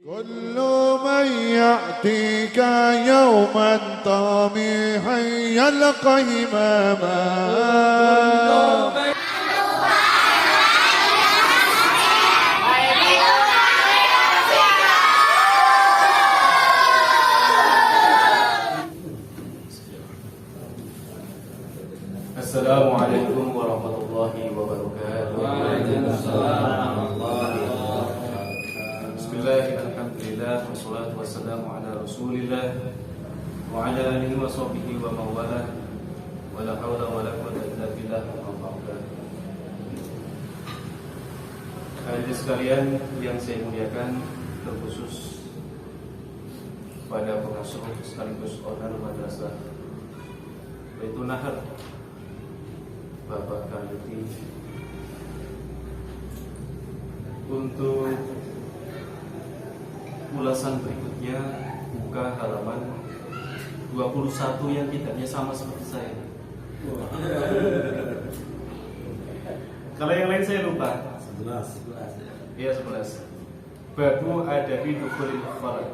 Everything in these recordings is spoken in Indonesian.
كل من يأتيك يوما طامحا يلقى إماما Assalamualaikum warahmatullahi wabarakatuh. Waalaikumsalam. Bismillahirrahmanirrahim. Wassalatu wassalamu ala Rasulillah wa ala alihi wa sahbihi wa mawala. Wa la haula wa la quwwata illa billah. Hadirin sekalian yang saya muliakan, terkhusus pada pengasuh sekaligus owner madrasah Baitul Nahar Bapak Kaluti, untuk ulasan berikutnya buka halaman 21 yang kitabnya sama seperti saya. Kalau yang lain saya lupa. 11. Iya 11. Babu adabi dukhulil khalaq.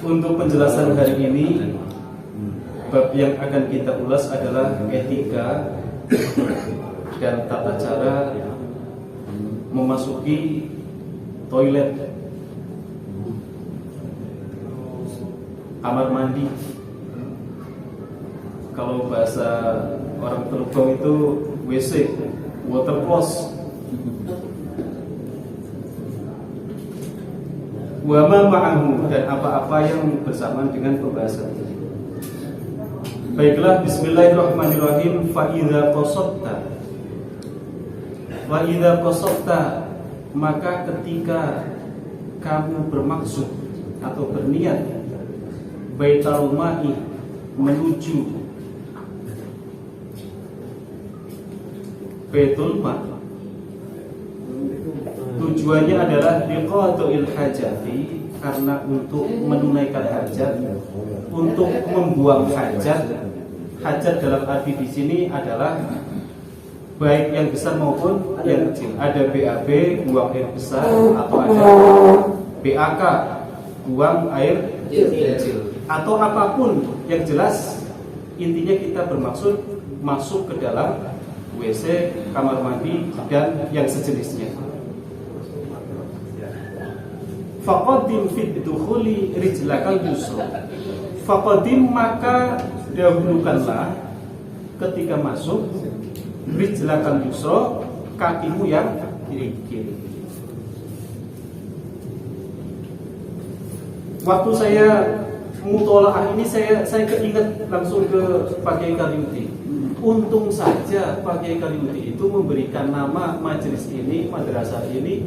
Untuk penjelasan hari ini, bab yang akan kita ulas adalah etika dan tata cara memasuki toilet, kamar mandi. Kalau bahasa orang Telukong itu WC, water closet. Wa ma ma'ahu, dan apa-apa yang bersamaan dengan pembahasan ini. Baiklah, bismillahirrahmanirrahim. Fa idza qasadta, maka ketika kamu bermaksud atau berniat baitul ma'i, menuju Baitul Ma', tujuannya adalah liqada'il hajati, karena untuk menunaikan hajat, untuk membuang hajat. Hajat dalam arti di sini adalah baik yang besar maupun yang kecil. Ada BAB, buang air besar, atau ada BAK, buang air kecil, atau apapun yang jelas. Intinya kita bermaksud masuk ke dalam WC, kamar mandi, dan yang sejenisnya. Faqadim fit dukhuli rijlakal yusra. Faqadim, maka dahulukanlah ketika masuk rijlakal yusra, kakimu yang kiri. Waktu saya mutolaah ini saya keinget langsung ke Pak Kiai Kaliuti. Untung saja Pak Kiai Kaliuti itu memberikan nama majelis ini, madrasah ini,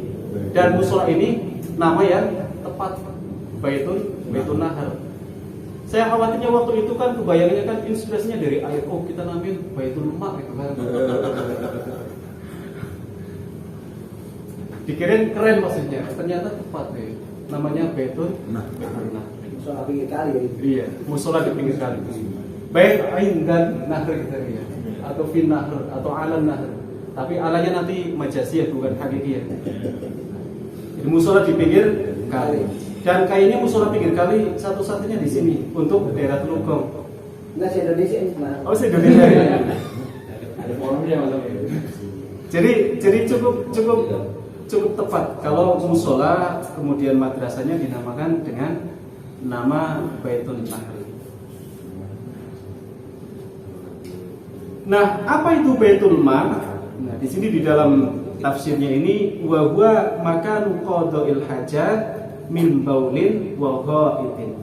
dan mushola ini nama yang tepat, Baitul Nahar. Saya khawatirnya waktu itu kan kebayangannya kan inspirasinya dari air. Oh, kita namain Baitul Ma' gitu kan. Dikirain keren maksudnya, ternyata tepat nih. Namanya Baitul Nahar. Musola pinggir kali ya. Iya, musola di pinggir kali. Baik ain dan nahr kita ya, atau fin nahr atau alan nahr. Tapi alanya nanti majaziyah bukan hakikiyah. Jadi musola di pinggir kali. Dan kayaknya musola pinggir kali satu-satunya di sini untuk daerah Telukong. Enggak, se Indonesia ini mana? Oh, se Indonesia ya. Ada forumnya malam ini. Jadi cukup tepat kalau musola kemudian madrasahnya dinamakan dengan nama Baitul Nahar. Nah, apa itu Baitul Ma'? Nah, di sini di dalam tafsirnya ini, wa huwa makanu qada'il hajat min baulin wa ghaitin.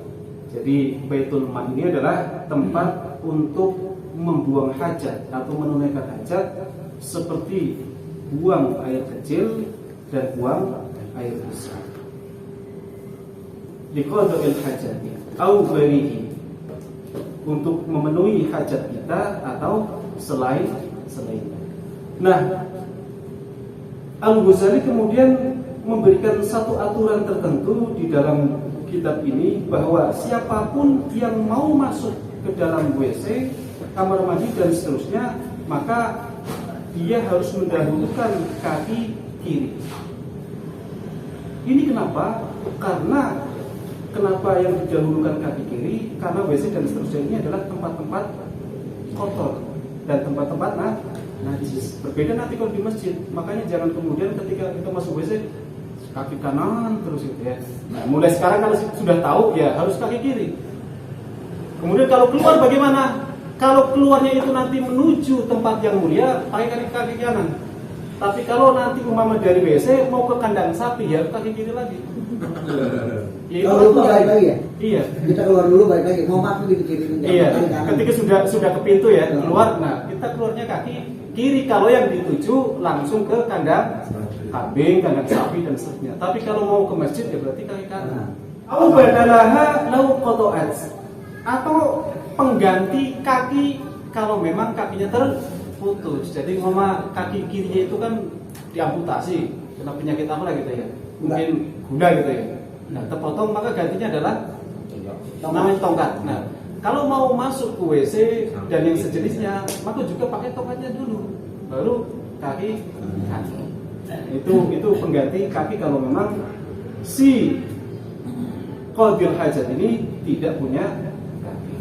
Jadi Baitul Ma' ini adalah tempat untuk membuang hajat atau menunaikan hajat, seperti buang air kecil dan buang air besar. Liqada'il hajat au ghairihi, untuk memenuhi hajat kita atau selain. Nah, Al-Ghazali kemudian memberikan satu aturan tertentu di dalam kitab ini, bahwa siapapun yang mau masuk ke dalam WC, kamar mandi dan seterusnya, maka dia harus mendahulukan kaki kiri. Ini kenapa? Karena kenapa yang didahulukan kaki kiri? Karena WC dan seterusnya ini adalah tempat-tempat kotor dan tempat-tempat najis. Berbeda nanti kalau di masjid. Makanya jangan kemudian ketika kita masuk WC kaki kanan terus gitu ya. Nah, mulai sekarang kalau sudah tahu ya harus kaki kiri. Kemudian kalau keluar bagaimana? Kalau keluarnya itu nanti menuju tempat yang mulia, pakai kaki kanan. Tapi kalau nanti umpama dari WC mau ke kandang sapi ya kaki kiri lagi. Ya, Kalau lupa balik lagi ya? Iya. Kita keluar dulu balik lagi. Mau maaf di kiri. Iya. Ketika sudah ke pintu ya keluar, nah kita keluarnya kaki kiri kalau yang dituju langsung ke kandang kambing, kandang sapi dan seterusnya. Tapi kalau mau ke masjid ya berarti kaki kanan. Au badalaha lau qata'at. Atau pengganti kaki kalau memang kakinya terputus. Jadi mama kaki kirinya itu kan diamputasi kena penyakit apa lah gitu ya. Mungkin gula gitu ya. Nah, terpotong maka gantinya adalah namanya tongkat. Nah, kalau mau masuk ke WC dan yang sejenisnya, maka juga pakai tongkatnya dulu. Baru kaki kanan. Itu pengganti kaki kalau memang si qadil hajat ini tidak punya kaki.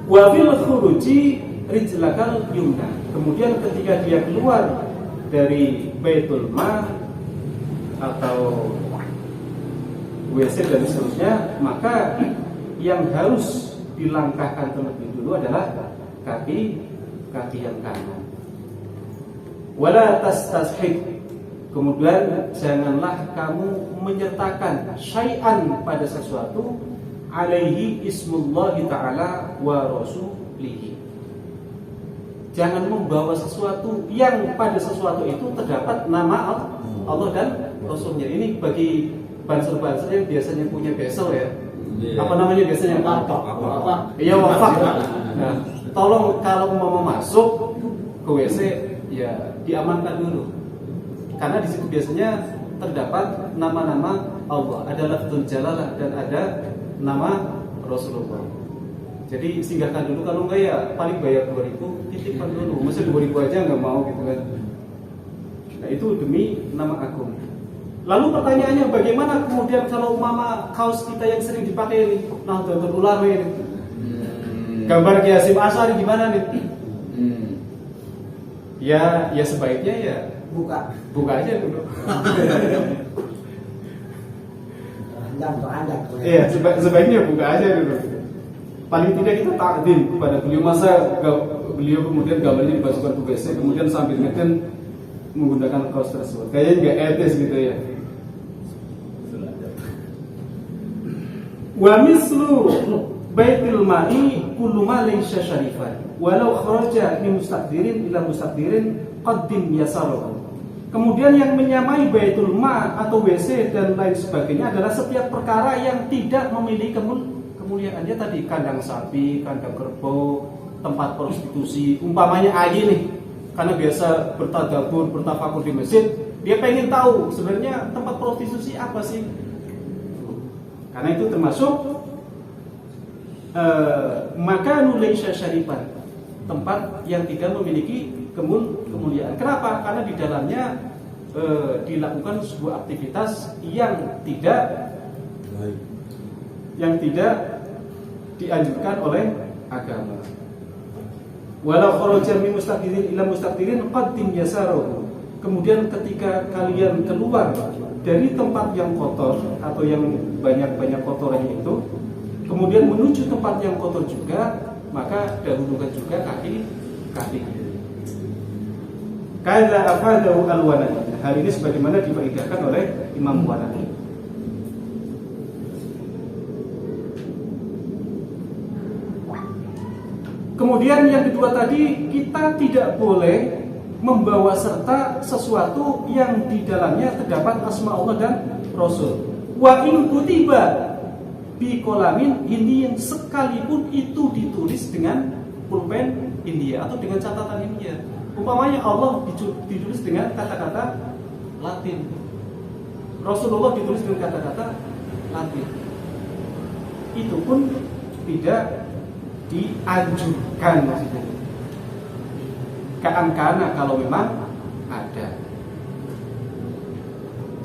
Wa fil khuruji rijlakal yumna. Kemudian ketika dia keluar dari Baitul Ma atau WC dan seterusnya, maka yang harus dilangkahkan terlebih dulu adalah kaki yang kanan. Wala tastashik. Kemudian janganlah kamu menyertakan syai'an pada sesuatu alaihi ismullahi ta'ala wa rasulihi. Jangan membawa sesuatu yang pada sesuatu itu terdapat nama Allah dan Rasulnya. Ini bagi banser-banser yang biasanya punya besel ya. Apa namanya biasanya? Wafak. Iya, wafak. Nah, tolong kalau mau masuk ke WC ya diamankan dulu. Karena di situ biasanya terdapat nama-nama Allah, ada lafzul jalalah dan ada nama Rasulullah. Jadi singgahkan dulu, kalau enggak ya paling bayar 2.000, titipkan dulu. Masa 2.000 aja nggak mau gitu kan. Nah, itu demi nama agung. Lalu pertanyaannya, bagaimana kemudian kalau mama kaos kita yang sering dipakai ini, Nahdlatul Ulama ini, gambar Ki Hasyim Asy'ari gimana nih? Ya sebaiknya ya buka aja dulu. Iya, sebaiknya buka aja dulu. Paling tidak kita takdim kepada beliau. Masa beliau kemudian gambarnya dimasukkan ke WC kemudian sambil ngeten menggunakan kaos tersebut, kayaknya nggak etis gitu ya. Wa mislu baitil ma'i kullu ma laysa syarifan walau kharaja min mustaqdirin ila mustaqdirin qaddim yasaruhu. Kemudian yang menyamai baitul ma atau WC dan lain sebagainya adalah setiap perkara yang tidak memiliki kemuliaan. Dia tadi kandang sapi, kandang kerbau, tempat prostitusi, umpamanya ayi nih, karena biasa bertadabbur, bertafakur di masjid, dia pengen tahu sebenarnya tempat prostitusi apa sih. Karena itu termasuk makanu laysa syarifan, tempat yang tidak memiliki kemuliaan. Kenapa? Karena di dalamnya dilakukan sebuah aktivitas yang tidak dianjurkan oleh agama. Walau kharaja min mustaqdirin ila mustaqdirin qaddim yasaruhu. Kemudian ketika kalian keluar dari tempat yang kotor atau yang banyak kotorannya itu, kemudian menuju tempat yang kotor juga, maka dahulukan juga kaki. Kaila afadahu al-Wanani. Hal ini sebagaimana difaedahkan oleh Imam Wanani. Kemudian yang kedua tadi, kita tidak boleh membawa serta sesuatu yang di dalamnya terdapat asma Allah dan Rasul. Wa in kutiba bi qalamin, ini yang sekalipun itu ditulis dengan pulpen India atau dengan catatan India. Umpamanya Allah ditulis dengan kata-kata Latin, Rasulullah ditulis dengan kata-kata Latin, itu pun tidak dianjurkan maksudnya. Karena kalau memang ada.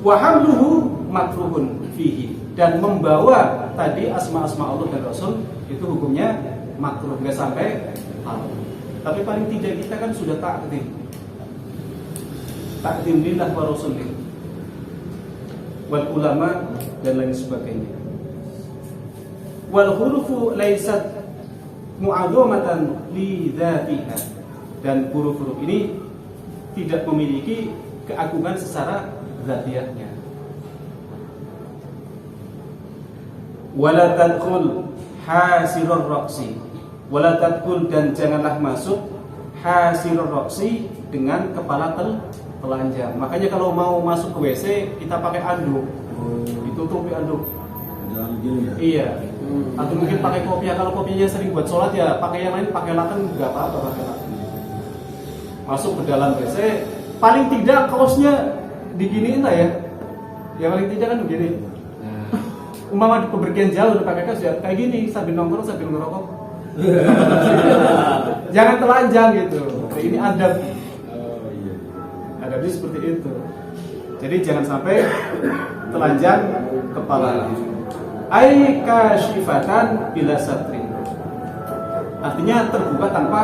wa hamluhu makruhun fihi, dan membawa tadi asma-asma Allah dan Rasul itu hukumnya makruh, nggak sampai haram. Tapi paling tidak kita kan sudah takdim lillah wa rasulih wal ulama dan lain sebagainya. Wal hurufu laysat mu'adzamatan li dzatiha, dan huruf-huruf ini tidak memiliki keagungan secara zatiahnya. Wala tadkhul hasirur raqsi, wala tadkhul, dan janganlah masuk hasirur raqsi, dengan kepala telanjang. Makanya kalau mau masuk ke WC kita pakai anduk, ditutupi anduk. Iya. Atau mungkin pakai kopiah, kalau kopiahnya sering buat sholat ya pakai yang lain, pakai laken nggak apa-apa, pakai laken. Masuk ke dalam WC, paling tidak kaosnya diginiin lah ya. Ya paling tidak kan begini. Umpama di pepergian jauh udah pakai kaos ya kayak gini, sambil nongkrong sambil ngerokok. Jangan telanjang gitu. Ini adab. Adabnya seperti itu. Jadi jangan sampai telanjang kepala. Ai kasyifatan bila satrin. Artinya terbuka tanpa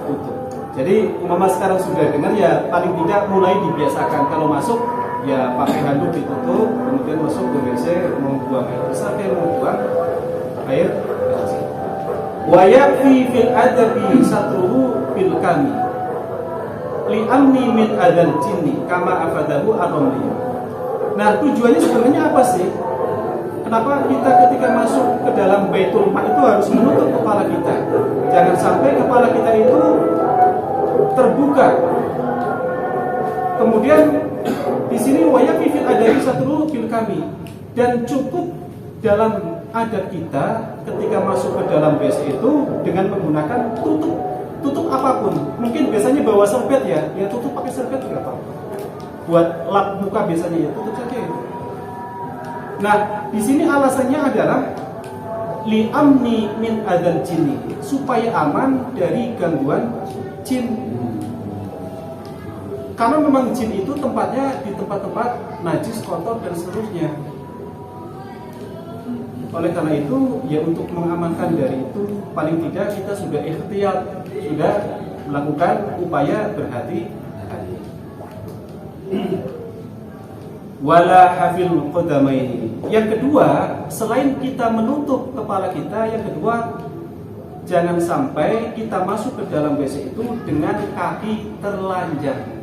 tutup. Jadi umpama sekarang sudah dengar ya paling tidak mulai dibiasakan kalau masuk ya pakai handuk ditutup, kemudian masuk ke WC, mau buang air besar kayak mau buang air kecil. Wa yakfi fil adabi satruhu bil kami li amni min adal jinni kama afadahu ar-ramli. Nah, tujuannya sebenarnya apa sih? Kenapa kita ketika masuk ke dalam Baitul Mal itu harus menutup kepala kita? Jangan sampai kepala kita itu terbuka. Kemudian di sini wayaki fil adabi satruhu bil kami, dan cukup dalam adab kita ketika masuk ke dalam WC itu dengan menggunakan tutup apapun. Mungkin biasanya bawa serbet ya tutup pakai serbet nggak apa-apa. Buat lap muka biasanya ya tutup saja itu. Nah, di sini alasannya adalah li amni min adzal jinni, supaya aman dari gangguan jin. Karena memang jin itu tempatnya di tempat-tempat najis, kotor dan seterusnya. Oleh karena itu, ya untuk mengamankan dari itu, paling tidak kita sudah ikhtiyat, sudah melakukan upaya berhati-hati. Wala hafil qadamaini. Yang kedua, selain kita menutup kepala kita, yang kedua jangan sampai kita masuk ke dalam WC itu dengan kaki terlanjang.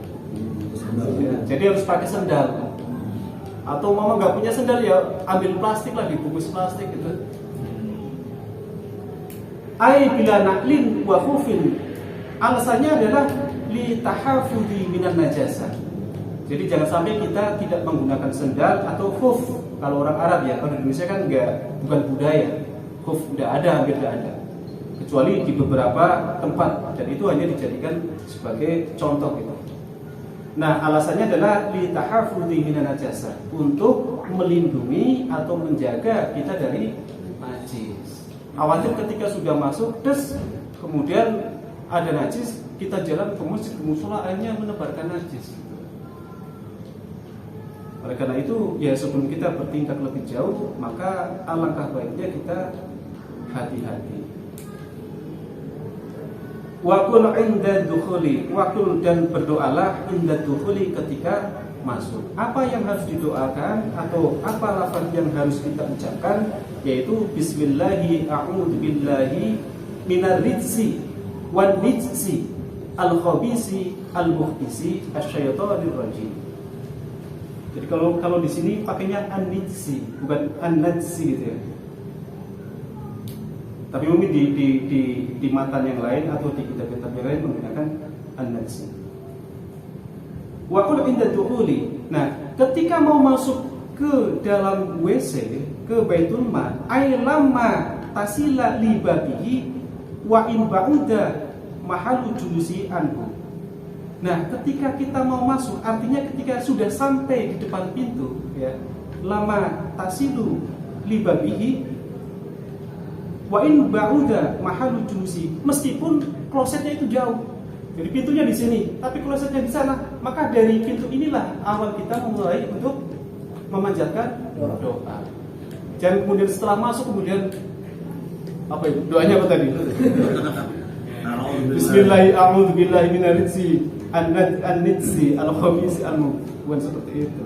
Ya, jadi harus pakai sendal. Atau mama nggak punya sendal ya ambil plastik lah, dibungkus plastik gitu. Ai bila naklin wa khufin. Alasannya adalah li tahafudhi minan najasah. Jadi jangan sampai kita tidak menggunakan sendal atau khuf. Kalau orang Arab ya, kalau di Indonesia kan bukan budaya. Khuf udah ada, hampir tidak ada. Kecuali di beberapa tempat, dan itu hanya dijadikan sebagai contoh gitu. Nah, alasannya adalah li tahafudhi minan najasah, untuk melindungi atau menjaga kita dari najis. Khawatir ketika sudah masuk kemudian ada najis, kita jalan ke masjid, ke mushola, akhirnya menebarkan najis. Oleh karena itu, ya sebelum kita bertindak lebih jauh, maka alangkah baiknya kita hati-hati. Wakul inda dukhuli, wakul, dan berdoalah inda dukhuli, ketika masuk. Apa yang harus didoakan atau apa lafaz yang harus kita ucapkan? Yaitu bismillahi a'udzu billahi minar rijzi wan nijsi al khabisi al muhdisi asyaitonir rajim. Jadi kalau di sini pakainya an-nijsi, bukan an-najsi gitu ya. Tapi mungkin di matan yang lain atau di kitab-kitab yang lain menggunakan an-najsi. Wa qul inda dukhuli. Nah, ketika mau masuk ke dalam WC, ke Baitul Mal, ay lama tasila li babihi wa in ba'uda mahalu julusi anhu. Nah, ketika kita mau masuk, artinya ketika sudah sampai di depan pintu, ya, lama tasilu li babihi wa in ba'uda mahalu julusi, meskipun klosetnya itu jauh. Jadi pintunya di sini, tapi klosetnya di sana, maka dari pintu inilah awal kita mulai untuk memanjatkan doa. Jangan kemudian setelah masuk kemudian apa itu? Doanya apa tadi? Bismillahirrahmanirrahim. A'udzubillahi minaritzi an-nitsi al-khabisi bukan seperti itu.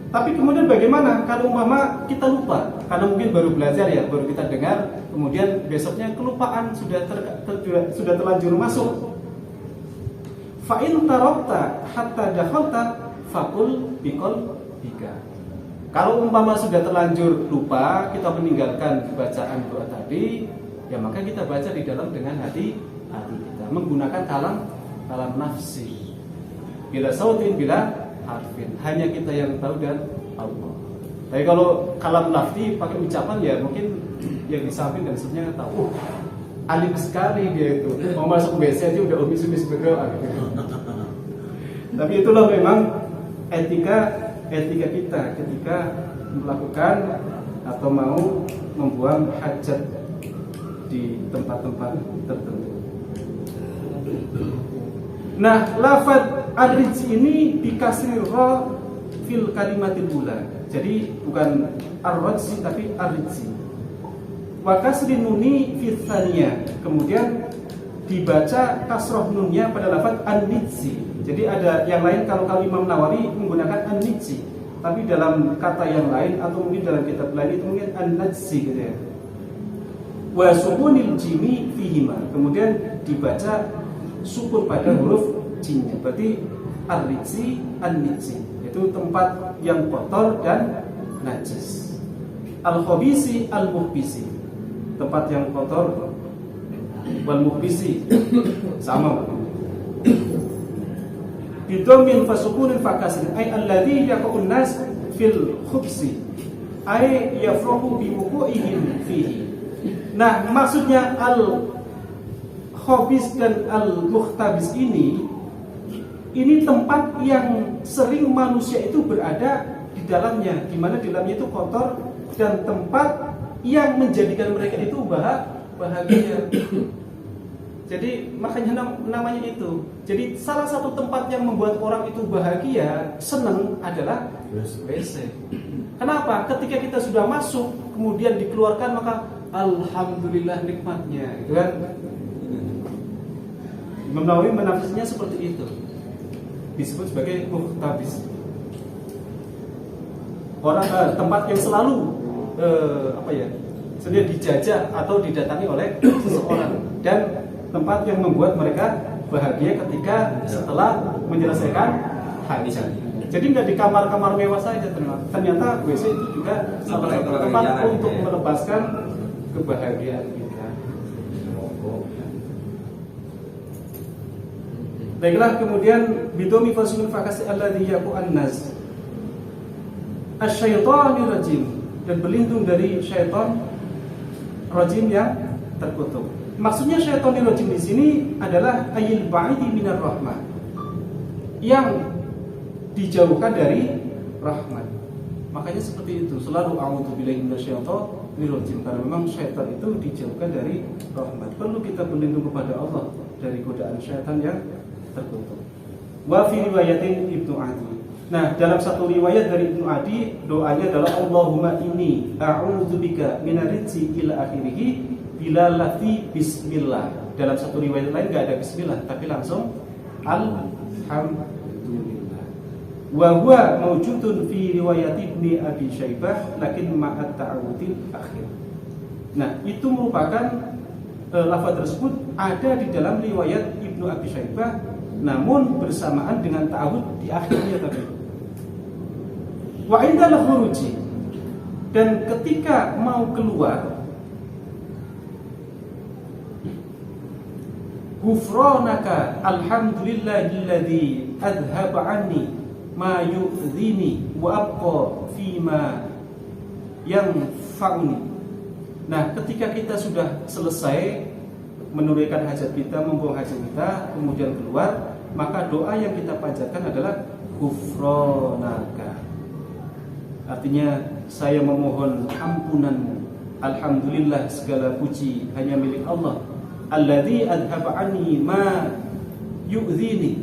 Tapi kemudian bagaimana kalau umpama kita lupa? Karena mungkin baru belajar ya, baru kita dengar, kemudian besoknya kelupaan sudah terlanjur masuk. Fa in tarakta hatta dakhalta faqul biqalbika. Kalau umpama sudah terlanjur lupa, kita meninggalkan bacaan doa tadi, ya maka kita baca di dalam dengan hati kita, menggunakan kalam nafsi. Bila sautin, bila harfin, hanya kita yang tahu dan Allah. Tapi kalau kalam nafsi pakai ucapan ya mungkin yang di samping dan sebagainya tahu. Alim sekali dia itu. Mau masuk WC aja udah umis-umis berdoa gitu. Tapi itulah memang etika kita ketika melakukan atau mau membuang hajat di tempat-tempat tertentu. Nah, lafaz ar-rijz ini dikasri ra fil kalimatil ula. Jadi bukan ar-rajzi tapi ar-rijzi. Wa kasri nuni fi tsaniyah. Kemudian dibaca kasroh nunnya pada lafaz an-nitsi. Jadi ada yang lain kalau Imam Nawawi menggunakan an-nitsi, tapi dalam kata yang lain atau mungkin dalam kitab lain itu mungkin an-najsi gitu ya. Wa sukunil jimi fihima. Kemudian dibaca sukun pada huruf jinnya. Berarti ar-rijzi an-nitsi. Itu tempat yang kotor dan najis. Al-khabisi al-muhbisi. Tempat yang kotor wal muhbisi sama. Bidomin fasukunin fakasrin ay alladhi yaqa'un nas fil khubsi ay yafrahu bi wuqu'ihim fihi. Nah, maksudnya al-khabis dan al-muhtabis ini tempat yang sering manusia itu berada di dalamnya, di mana di dalamnya itu kotor dan tempat yang menjadikan mereka itu bahagia. Jadi makanya namanya itu. Jadi salah satu tempat yang membuat orang itu bahagia, senang adalah WC. Kenapa? Ketika kita sudah masuk, kemudian dikeluarkan, maka alhamdulillah nikmatnya, gitu kan? Imam Nawawi menafsirnya seperti itu. Disebut sebagai muhtabis. Orang tempat yang selalu sebenarnya dijajah atau didatangi oleh seseorang, dan tempat yang membuat mereka bahagia ketika setelah menyelesaikan hajat. Jadi nggak di kamar-kamar mewah saja, ternyata WC itu juga salah satu tempat untuk melepaskan kebahagiaan kita. Baiklah, kemudian bidomi fasulun fakasi alladhi yaqu'an nas asy-syaithanir rajim, dan berlindung dari syaitan rajim yang terkutuk. Maksudnya syaitanir rajim di sini adalah ayil ba'idi minar rahmah, yang dijauhkan dari rahmat. Makanya seperti itu, selalu a'udzubillahi minasyaitonir rajim, karena memang syaitan itu dijauhkan dari rahmat. Perlu kita berlindung kepada Allah dari godaan syaitan yang terkutuk. Wa fi riwayatin Ibnu Adi. Nah, dalam satu riwayat dari Ibnu Adi, doanya adalah Allahumma inni a'udzubika minarijzi ila akhirih bila lafzi bismillah. Dalam satu riwayat lain enggak ada bismillah, tapi langsung alhamdulillah. Wa huwa mawjudun fi riwayat Ibnu Abi Syaibah lakin ma'at ta'awudil akhir. Nah, itu merupakan lafaz tersebut ada di dalam riwayat Ibnu Abi Syaibah, namun bersamaan dengan ta'awud di akhirnya tadi. Wa indal khuruji, dan ketika mau keluar, ghufranaka alhamdulillahilladzi adhaba anni ma yu'dhini wa abqa fima yanfa'uni. Nah, ketika kita sudah selesai menunaikan hajat kita, membuang hajat kita, kemudian keluar, maka doa yang kita panjatkan adalah ghufranaka. Artinya, saya memohon ampunanmu. Alhamdulillah, segala puji hanya milik Allah. Alladzi adhaba anni ma yu'dhini,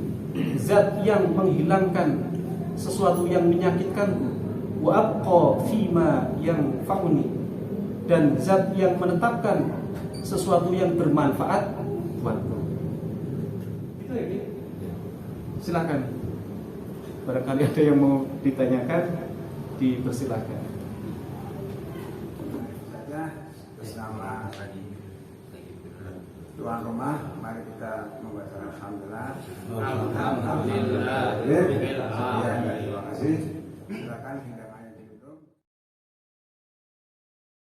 zat yang menghilangkan sesuatu yang menyakitkanku, wa abqa fima yang fauni, dan zat yang menetapkan sesuatu yang bermanfaat buatku. Itu ya, Ki? Silakan. Barangkali ada yang mau ditanyakan, dipersilakan. Saja bersama tadi tuan rumah, mari kita membaca alhamdulillah. Alhamdulillah. Ya, terima kasih.